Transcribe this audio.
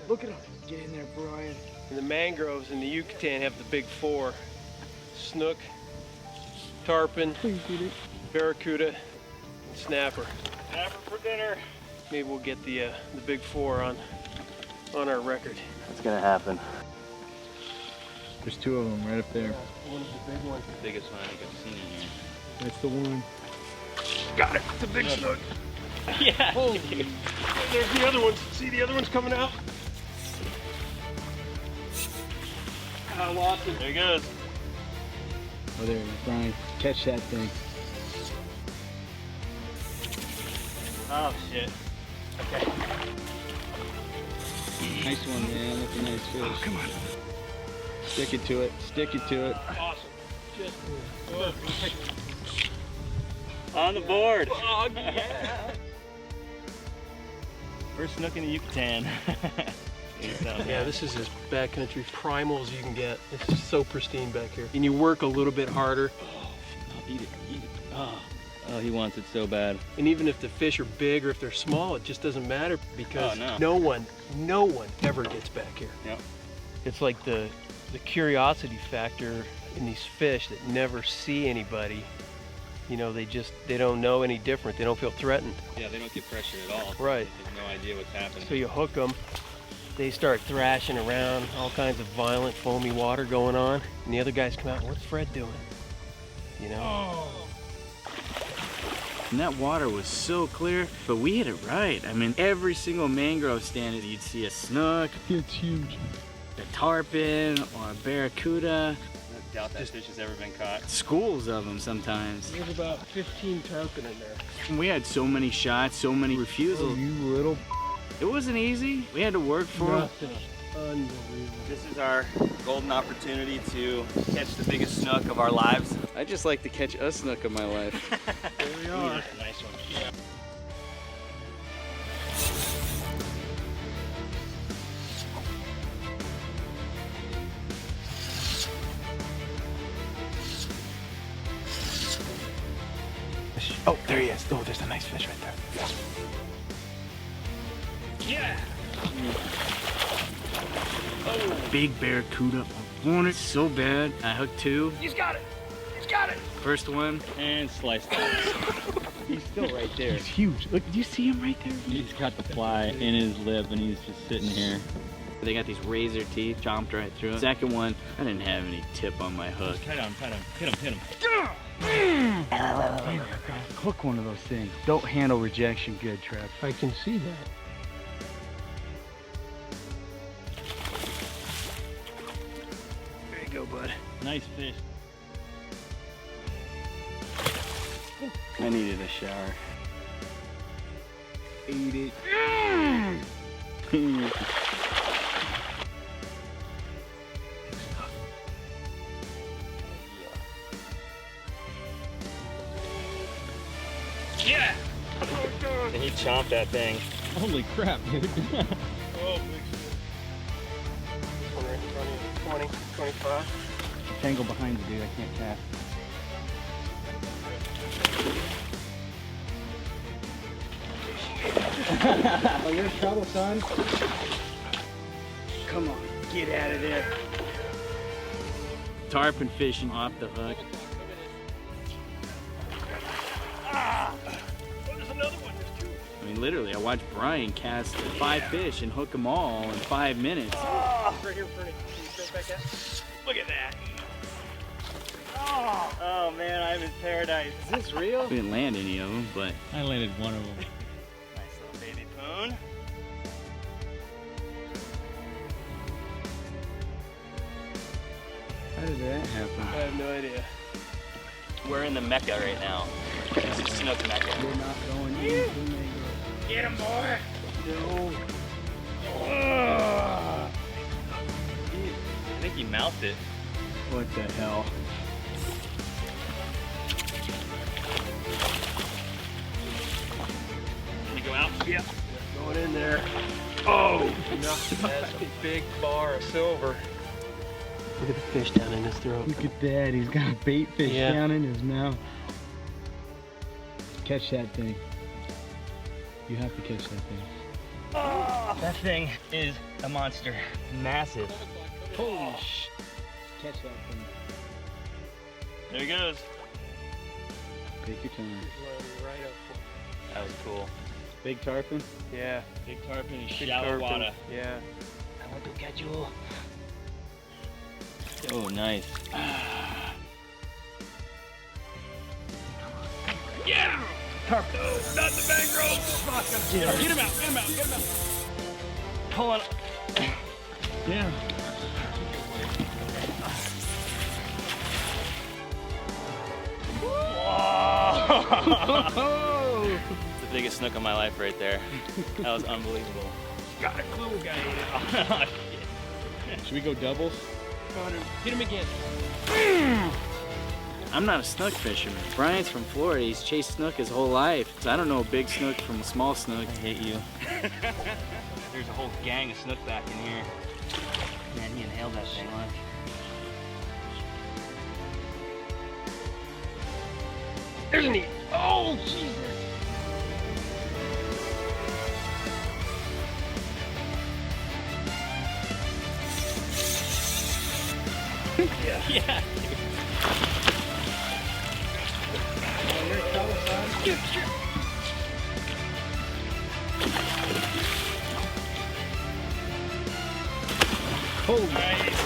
Look at him. Get in there, Brian. And the mangroves in the Yucatan have the big four. Snook, tarpon, barracuda, and snapper. Snapper for dinner. Maybe we'll get the big four on our record. That's gonna happen. There's two of them right up there. One of the big ones. The biggest one I think I've seen in here. That's the one. Got it. It's a big snook. Yeah. Holy. There's the other ones. See the other ones coming out? I lost it. There he goes. Oh, there, Brian. Catch that thing. Oh shit. Okay. Nice one, man. That's a nice fish. Oh, come on. Stick it to it. Stick it to it. Awesome. Just On the board. Oh, yeah. First snook in the Yucatan. Yeah, this is as backcountry primal as you can get. It's just so pristine back here. And you work a little bit harder. Oh, eat it, eat it. Oh, he wants it so bad. And even if the fish are big or if they're small, it just doesn't matter because Oh, no one ever gets back here. Yep. It's like the curiosity factor in these fish that never see anybody. You know, they don't know any different. They don't feel threatened. Yeah, they don't get pressure at all. Right. They have no idea what's happening. So you hook them, they start thrashing around, all kinds of violent foamy water going on, and the other guys come out, what's Fred doing? You know? Oh. And that water was so clear, but we hit it right. I mean, every single mangrove stand you'd see a snook, It's huge. a tarpon, or a barracuda. I doubt that fish has ever been caught. Schools of them sometimes. There's about 15 tarpon in there. And we had so many shots, so many refusals. Oh, you little. It wasn't easy. We had to work for it. Nothing. Unbelievable. This is our golden opportunity to catch the biggest snook of our lives. I just like to catch a snook of my life. There we are. Nice one. Yeah. Oh, there he is. Oh, there's a nice fish right there. Yeah. Big barracuda. I want it so bad. I hooked two. He's got it. He's got it. First one. And sliced out. He's still right there. He's huge. Look, do you see him right there? He's got the fly in his lip and he's just sitting here. They got these razor teeth, chomped right through it. Second one, I didn't have any tip on my hook. Hit him, hit him, hit him, hit him. Hook one of those things. Don't handle rejection good, Trev. I can see that. There you go, bud. Nice fish. I needed a shower. Eat it. Yeah. And he chomped that thing. Holy crap, dude. Oh, big fish. This one right in front of you. 20, 25. Tangle behind you, dude. I can't cast. Oh, you're in trouble, son. Come on, get out of there. Tarpon fishing off the hook. There's another one. There's two. I mean, literally, I watched Brian cast 5 fish and hook them all in 5 minutes. Right here in front of you. Can you throw it back out? Look at that. Oh man, I'm in paradise. Is this real? We didn't land any of them, but I landed one of them. Nice little baby poon. How did that happen? I have no idea. We're in the Mecca right now. This is Snook Mecca. You're not going into the mangrove. Get him, boy! No. I think he mouthed it. What the hell? Can you go out? Yeah. Going in there. Oh! That's a big bar of silver. Look at the fish down in his throat. Look at that. He's got a bait fish Yeah. down in his mouth. Catch that thing. You have to catch that thing. Oh! That thing is a monster. Massive. Holy sh! Catch that thing. There he goes. Take your time. Right up. That was cool. Big tarpon. Yeah. Big tarpon in Big shallow tarpon. water. Yeah. I want to catch you. Oh, nice. Yeah! Tarpon. No, not the mangrove. Fuck, I'm scared. Get him out, get him out, get him out. Hold on. Yeah. Whoa! It's the biggest snook of my life right there. That was unbelievable. Got a clue, guy. Should we go doubles? Hit him again. I'm not a snook fisherman. Brian's from Florida. He's chased snook his whole life. So I don't know a big snook from a small snook. I hate you. There's a whole gang of snook back in here. Man, he inhaled that thing. There's an eat. Oh, Jesus. Yeah. Holy. Nice.